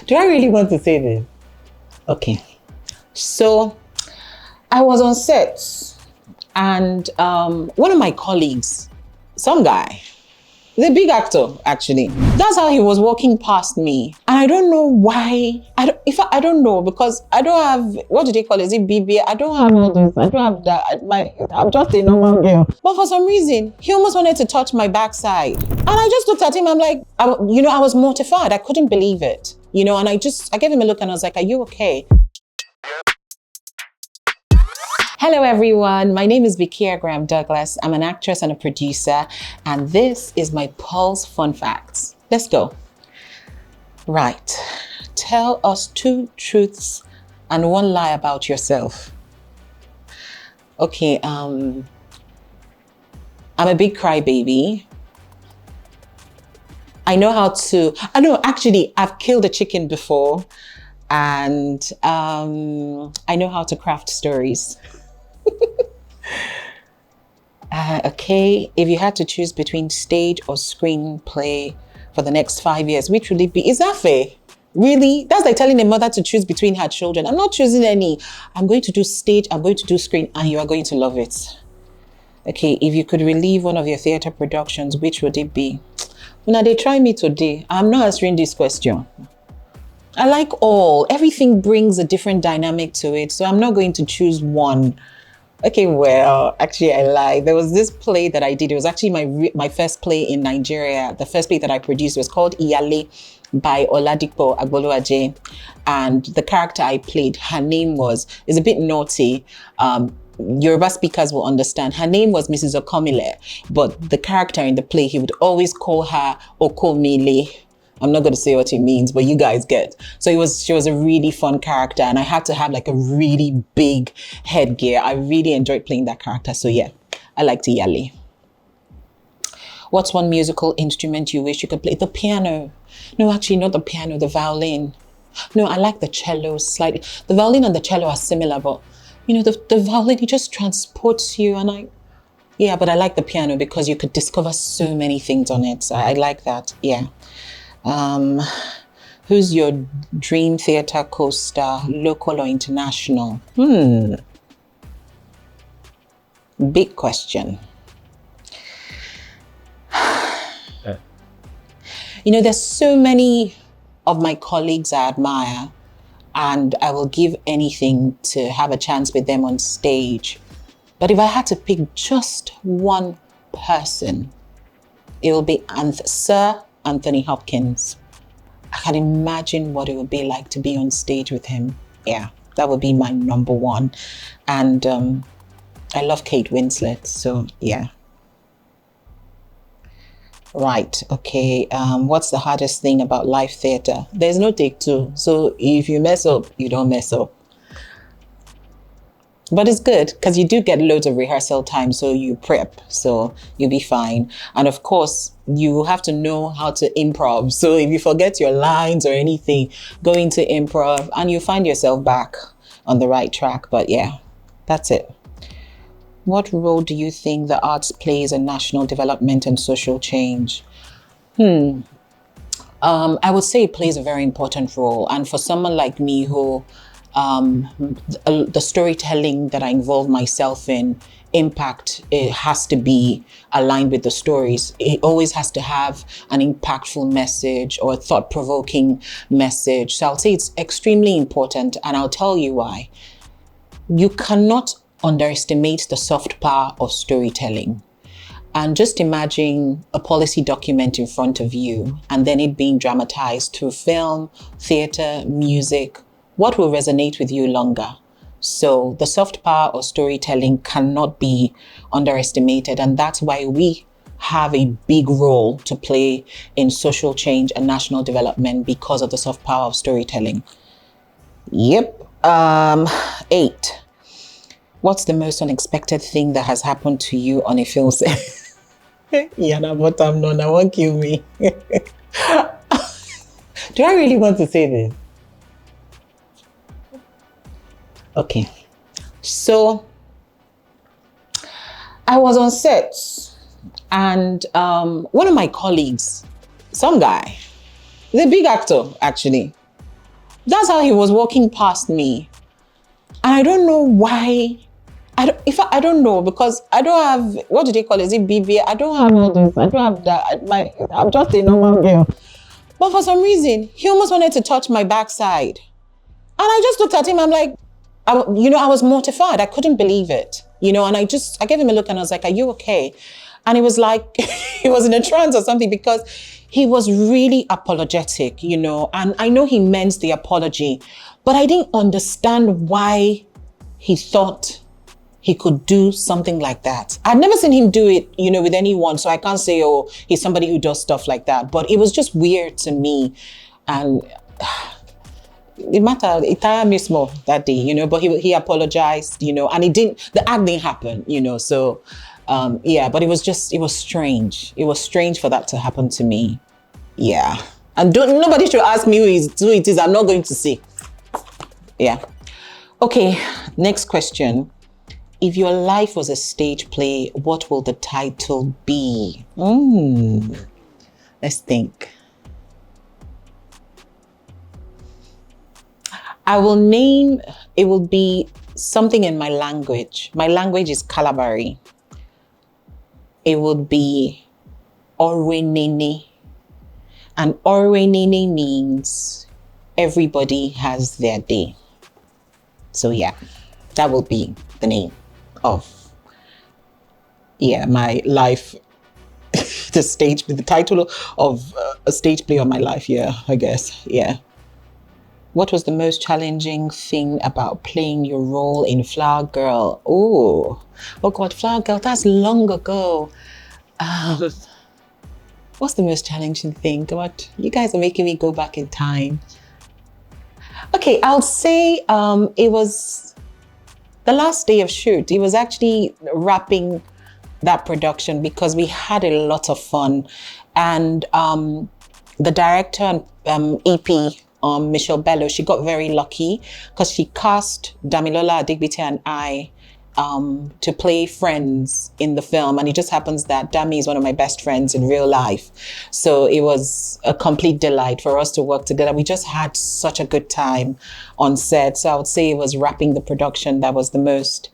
Do I really want to say this? Okay. So I was on set and one of my colleagues, some guy, he's a big actor, actually. That's how he was walking past me. And I don't know why. I don't know, because I don't have, what do they call it? Is it BB? I don't have all this. I don't have that. I'm just a normal girl. But for some reason, he almost wanted to touch my backside. And I just looked at him. I'm like, I was mortified. I couldn't believe it. And I gave him a look and I was like, are you okay? Hello everyone, my name is Bikiya Graham-Douglas. I'm an actress and a producer, and this is my Pulse Fun Facts. Let's go. Right, tell us 2 truths and 1 lie about yourself. Okay, I'm a big crybaby. Actually, I've killed a chicken before, and I know how to craft stories. Okay, if you had to choose between stage or screenplay for the next 5 years, which would it be? Is that fair? Really? That's like telling a mother to choose between her children. I'm not choosing any. I'm going to do stage, I'm going to do screen, and you are going to love it. Okay, if you could relive one of your theater productions, which would it be? Now, they try me today. I'm not answering this question. I like all. Everything brings a different dynamic to it, so I'm not going to choose one. Okay, well, actually I lied. There was this play that I did. It was actually my first play in Nigeria. The first play that I produced was called Iyale by Oladipo Agboluaje. And the character I played, her name is a bit naughty. Yoruba speakers will understand. Her name was Mrs. Okomile, but the character in the play, he would always call her Okomile. I'm not going to say what it means, but you guys get. So she was a really fun character, and I had to have like a really big headgear. I really enjoyed playing that character. So yeah, I liked Iyale. What's one musical instrument you wish you could play? The piano. No, actually not the piano, the violin. No, I like the cello slightly. The violin and the cello are similar, but the violin, it just transports you, and but I like the piano because you could discover so many things on it. So I like that, yeah. Who's your dream theater co-star, local or international? Big question. There's so many of my colleagues I admire, and I will give anything to have a chance with them on stage. But if I had to pick just one person, it will be Sir Anthony Hopkins. I can imagine what it would be like to be on stage with him. Yeah, that would be my number one. And I love Kate Winslet, so yeah. Right, okay. What's the hardest thing about live theater? There's no take 2. So if you mess up, you don't mess up. But it's good because you do get loads of rehearsal time, so you prep, so you'll be fine. And of course, you have to know how to improv. So if you forget your lines or anything, go into improv and you find yourself back on the right track. But yeah, that's it. What role do you think the arts plays in national development and social change? I would say it plays a very important role. And for someone like me who the storytelling that I involve myself in, it has to be aligned with the stories. It always has to have an impactful message or a thought-provoking message. So I'll say it's extremely important, and I'll tell you why. You cannot underestimate the soft power of storytelling. And just imagine a policy document in front of you and then it being dramatized through film, theater, music. What will resonate with you longer? So the soft power of storytelling cannot be underestimated. And that's why we have a big role to play in social change and national development because of the soft power of storytelling. Yep. 8. What's the most unexpected thing that has happened to you on a film set? Yeah, but I'm not. I won't kill me. Do I really want to say this? Okay, so I was on set and one of my colleagues, some guy, The big actor, actually. That's how he was walking past me. And I don't know why. I don't know, because I don't have, what do they call it? Is it BBA? I don't have all this. I don't have that. I'm just a normal girl. But for some reason, he almost wanted to touch my backside. And I just looked at him. I'm like, I was mortified. I couldn't believe it, and I gave him a look and I was like, are you okay? And he was like, he was in a trance or something, because he was really apologetic, and I know he meant the apology, but I didn't understand why he thought he could do something like that. I'd never seen him do it, with anyone. So I can't say, oh, he's somebody who does stuff like that. But it was just weird to me. And it tired me small that day, but he apologized, and the act didn't happen, so but it was strange. It was strange for that to happen to me. Yeah. And nobody should ask me who it is. I'm not going to say. Yeah. Okay, next question. If your life was a stage play, what will the title be? Let's think. It will be something in my language. My language is Kalabari. It would be Orwenene. And Orwenene means everybody has their day. So yeah, that will be the name of my life. The title of a stage play of my life. Yeah, I guess. Yeah. What was the most challenging thing about playing your role in Flower Girl? Oh God, Flower Girl, that's long ago. What's the most challenging thing? God, you guys are making me go back in time. Okay, I'll say it was the last day of shoot. It was actually wrapping that production, because we had a lot of fun. And the director and EP, Michelle Bello, she got very lucky because she cast Damilola Adigbite and I to play friends in the film. And it just happens that Dami is one of my best friends in real life. So it was a complete delight for us to work together. We just had such a good time on set. So I would say it was wrapping the production that was the most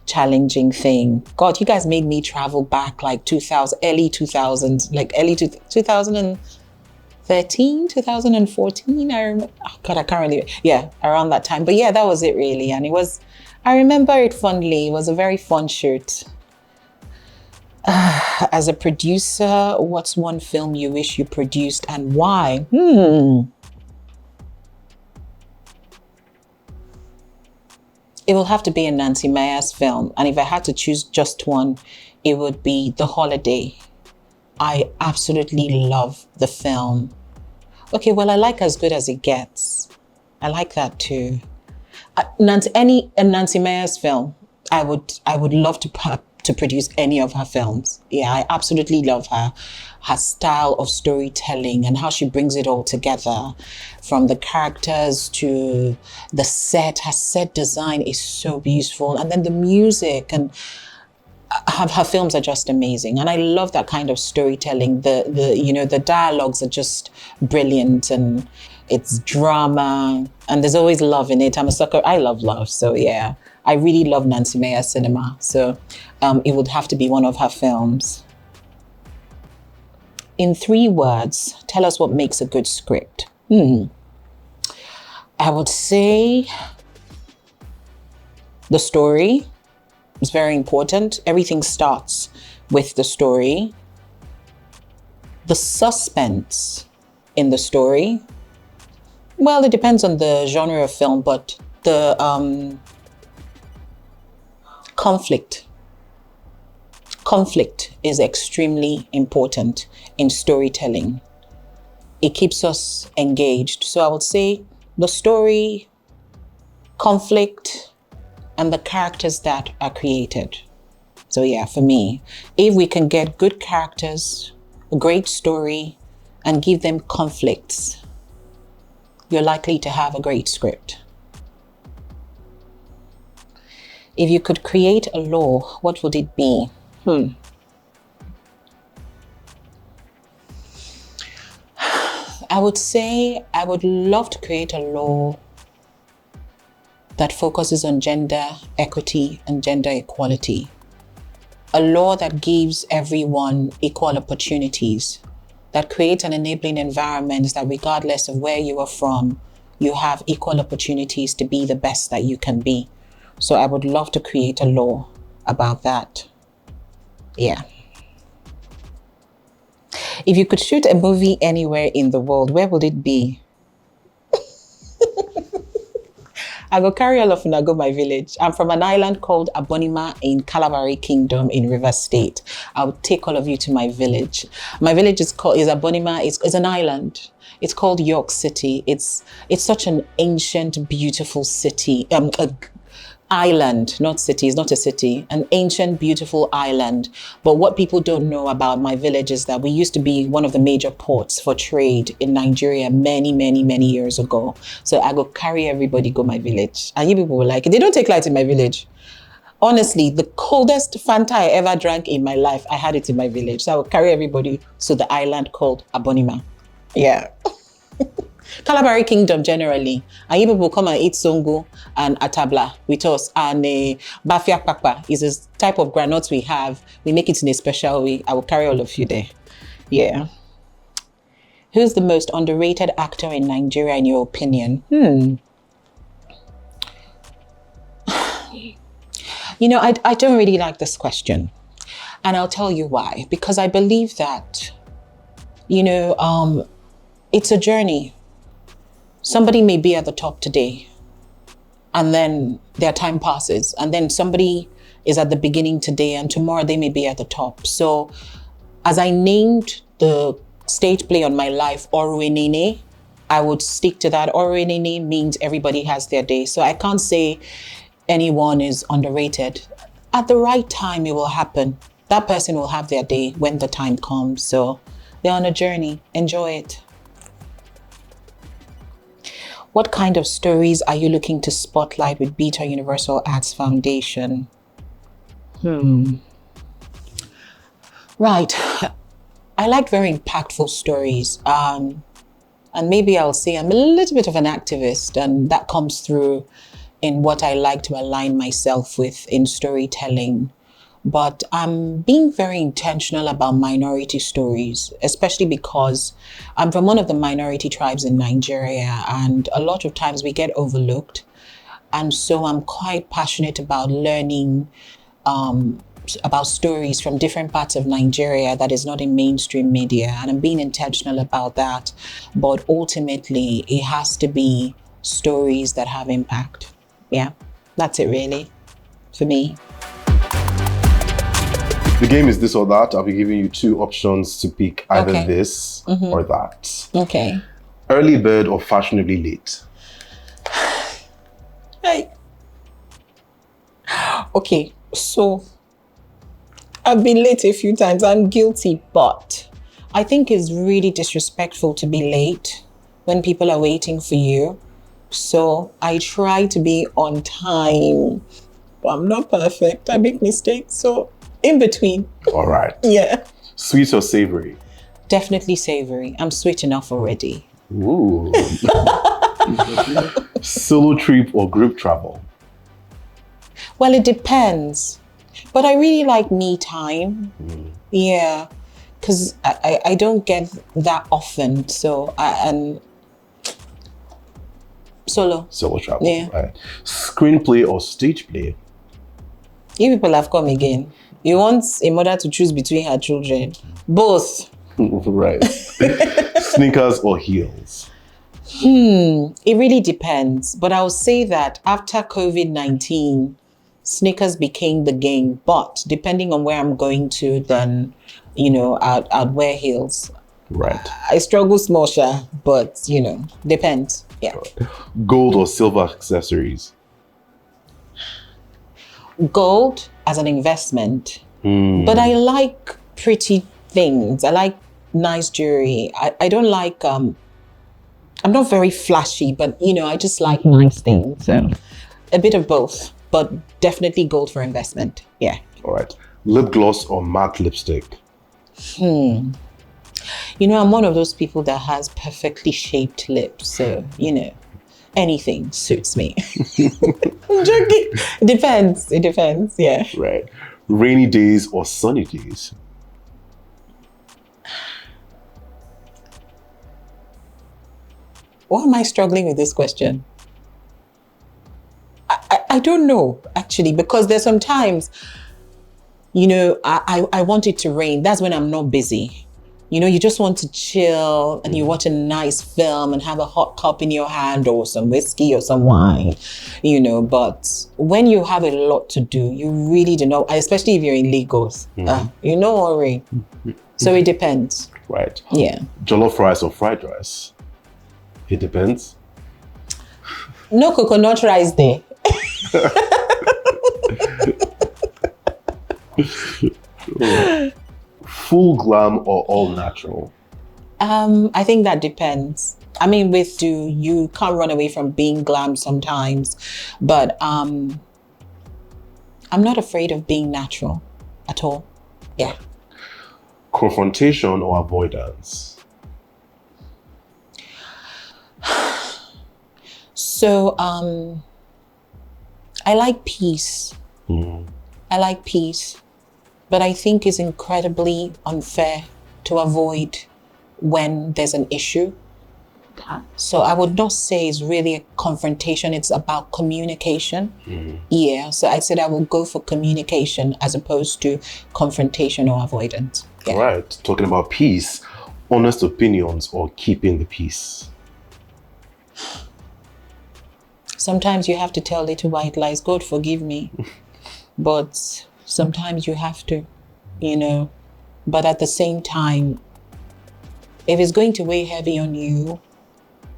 challenging thing. God, you guys made me travel back like early 2000s, like early 2013, 2014. I remember, oh God, I can't really, around that time. But yeah, that was it really. And I remember it fondly. It was a very fun shoot. As a producer, what's one film you wish you produced and why? It will have to be a Nancy Meyers film. And if I had to choose just one, it would be The Holiday. I absolutely love the film. Okay, well, I like As Good As It Gets. I like that too. Nancy Meyers film, I would love to produce any of her films. Yeah, I absolutely love her style of storytelling and how she brings it all together, from the characters to the set. Her set design is so beautiful, and then the music, and her films are just amazing. And I love that kind of storytelling. The dialogues are just brilliant, and it's drama, and there's always love in it. I'm a sucker. I love love. So yeah, I really love Nancy Meyers cinema. So it would have to be one of her films. In 3 words, tell us what makes a good script. I would say the story is very important. Everything starts with the story. The suspense in the story. Well, it depends on the genre of film, but the conflict. Conflict is extremely important in storytelling. It keeps us engaged. So I would say the story, conflict, and the characters that are created. So yeah, for me, if we can get good characters, a great story, and give them conflicts, you're likely to have a great script. If you could create a law, what would it be? I would say I would love to create a law that focuses on gender equity and gender equality. A law that gives everyone equal opportunities, that creates an enabling environment that regardless of where you are from, you have equal opportunities to be the best that you can be. So I would love to create a law about that. Yeah. If you could shoot a movie anywhere in the world, where would it be? I go carry all of una go my village. I'm from an island called Abonima in Kalabari Kingdom in Rivers State. I would take all of you to my village. My village is Abonima. It's an island. It's called York City. It's such an ancient, beautiful city. Island, not city, it's not a city, an ancient, beautiful island. But what people don't know about my village is that we used to be one of the major ports for trade in Nigeria many, many, many years ago. So I go carry everybody go my village. And you people will like it. They don't take light in my village. Honestly, the coldest Fanta I ever drank in my life, I had it in my village. So I will carry everybody to the island called Abonima. Yeah. Kalabari Kingdom generally. And you people come and eat songo and atabla with us. And bafia pakpa is a type of granuts we have. We make it in a special way. I will carry all of you there. Yeah. Who's the most underrated actor in Nigeria in your opinion? You know, I don't really like this question. And I'll tell you why. Because I believe that, you know, it's a journey. Somebody may be at the top today, and then their time passes, and then somebody is at the beginning today, and tomorrow they may be at the top. So as I named the stage play on my life, Oruenene, I would stick to that. Oruenene means everybody has their day. So I can't say anyone is underrated. At the right time, it will happen. That person will have their day when the time comes. So they're on a journey. Enjoy it. What kind of stories are you looking to spotlight with Beta Universal Arts Foundation? Right. I like very impactful stories. And maybe I'll say I'm a little bit of an activist, and that comes through in what I like to align myself with in storytelling. But I'm being very intentional about minority stories, especially because I'm from one of the minority tribes in Nigeria, and a lot of times we get overlooked. And so I'm quite passionate about learning about stories from different parts of Nigeria that is not in mainstream media. And I'm being intentional about that. But ultimately, it has to be stories that have impact. Yeah, that's it really for me. The game is this or that. I'll be giving you two options to pick, either this or that. Okay. Early bird or fashionably late? Hey. Okay, so I've been late a few times. I'm guilty, but I think it's really disrespectful to be late when people are waiting for you. So I try to be on time, but I'm not perfect. I make mistakes, so in between. All right. Yeah. Sweet or savory? Definitely savory. I'm sweet enough already. Ooh. Solo trip or group travel? Well, it depends. But I really like me time. Yeah. Because I don't get that often. So solo. Solo travel. Yeah. Right. Screenplay or stage play? You people have come again. You want a mother to choose between her children. Both. Right. Sneakers or heels? It really depends. But I'll say that after COVID-19, sneakers became the game. But depending on where I'm going to, then, you know, I'd wear heels. Right. I struggle small, but, you know, depends. Yeah. Gold or silver accessories? Gold as an investment. But I like pretty things. I like nice jewelry. I don't like, I'm not very flashy, but, you know, I just like nice things. So a bit of both, but definitely gold for investment. Yeah. All right. Lip gloss or matte lipstick? You know, I'm one of those people that has perfectly shaped lips. So, you know, anything suits me. I'm joking. It depends. It depends. Yeah. Right. Rainy days or sunny days? Why am I struggling with this question? I don't know, actually, because there's sometimes, you know, I want it to rain. That's when I'm not busy. You know, you just want to chill and you watch a nice film and have a hot cup in your hand or some whiskey or some wine, you know. But when you have a lot to do, you really don't know, especially if you're in Lagos, you know, worry. So it depends. Right. Yeah. Jollof rice or fried rice? It depends. No coconut rice there. Full glam or all natural? I think that depends. I mean, you can't run away from being glam sometimes, but I'm not afraid of being natural at all. Yeah. Confrontation or avoidance? So I like peace. I like peace, but I think it's incredibly unfair to avoid when there's an issue. So I would not say it's really a confrontation. It's about communication. Yeah. So I said I will go for communication as opposed to confrontation or avoidance. Yeah. Right. Talking about peace, honest opinions or keeping the peace? Sometimes you have to tell little white lies. God forgive me. But sometimes you have to, you know. But at the same time, if it's going to weigh heavy on you,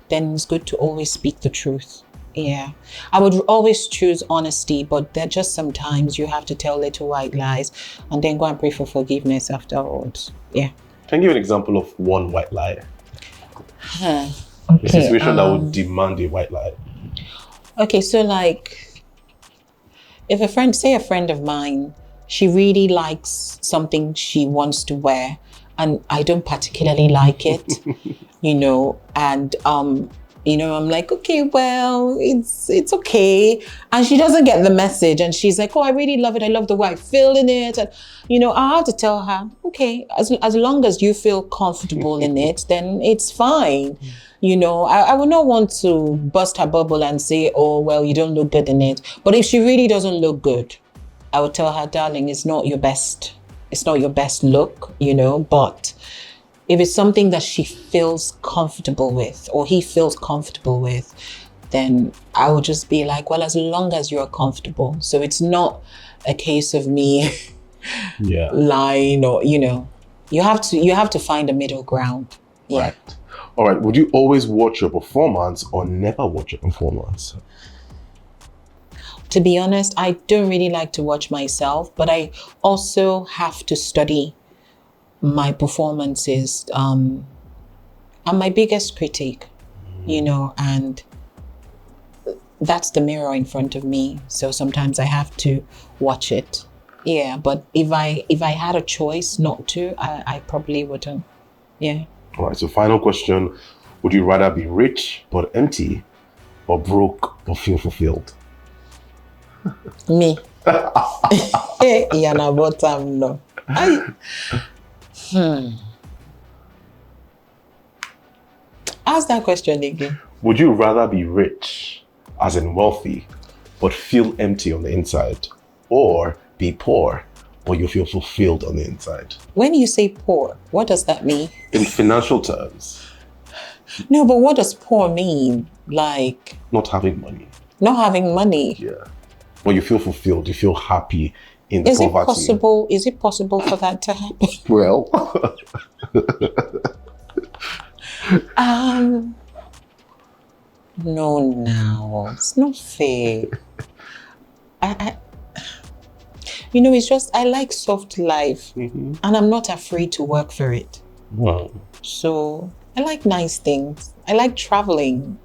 then it's good to always speak the truth. Yeah. I would always choose honesty, but there just sometimes you have to tell little white lies and then go and pray for forgiveness afterwards. Yeah. Can you give an example of one white lie? Okay. A situation that would demand a white lie. Okay, so like, if a friend of mine, she really likes something she wants to wear, and I don't particularly like it, you know, and you know, I'm like, okay, well, it's okay. And she doesn't get the message and she's like, oh, I really love it. I love the way I feel in it. And, you know, I have to tell her, okay, as long as you feel comfortable in it, then it's fine. You know, I would not want to burst her bubble and say, oh, well, you don't look good in it. But if she really doesn't look good, I would tell her, darling, it's not your best look, you know, but if it's something that she feels comfortable with or he feels comfortable with, then I would just be like, well, as long as you're comfortable. So it's not a case of me lying or, you know, you have to find a middle ground. Yeah. Right. All right. Would you always watch your performance or never watch your performance? To be honest, I don't really like to watch myself, but I also have to study my performances. I'm my biggest critic, you know, and that's the mirror in front of me. So sometimes I have to watch it. Yeah, but if I had a choice not to, I probably wouldn't. Yeah. All right. So final question: would you rather be rich but empty, or broke but feel fulfilled? Me. Yana bottom no. Ask that question again. Would you rather be rich, as in wealthy, but feel empty on the inside, or be poor, but you feel fulfilled on the inside? When you say poor, what does that mean? In financial terms. No, but what does poor mean? Like not having money. Not having money. Yeah. But you feel fulfilled, you feel happy in the poverty. Is it possible for that to happen? Well. No, it's not fair. You know, it's just, I like soft life and I'm not afraid to work for it. Wow. So I like nice things. I like traveling.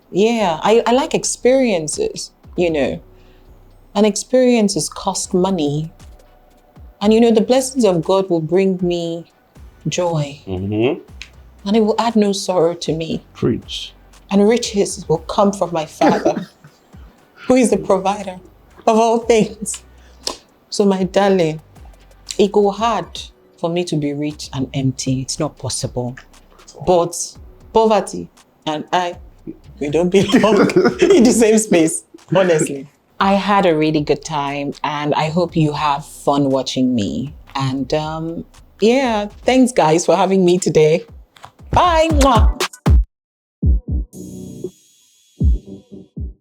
Yeah, I like experiences, you know. And experiences cost money. And you know, the blessings of God will bring me joy, Mm-hmm. and it will add no sorrow to me. Preach. And riches will come from my Father, who is the provider of all things. So, my darling, it go hard for me to be rich and empty. It's not possible. But poverty and I, we don't belong in the same space, honestly. I had a really good time, and I hope you have fun watching me. And yeah, thanks guys for having me today. Bye. Mwah.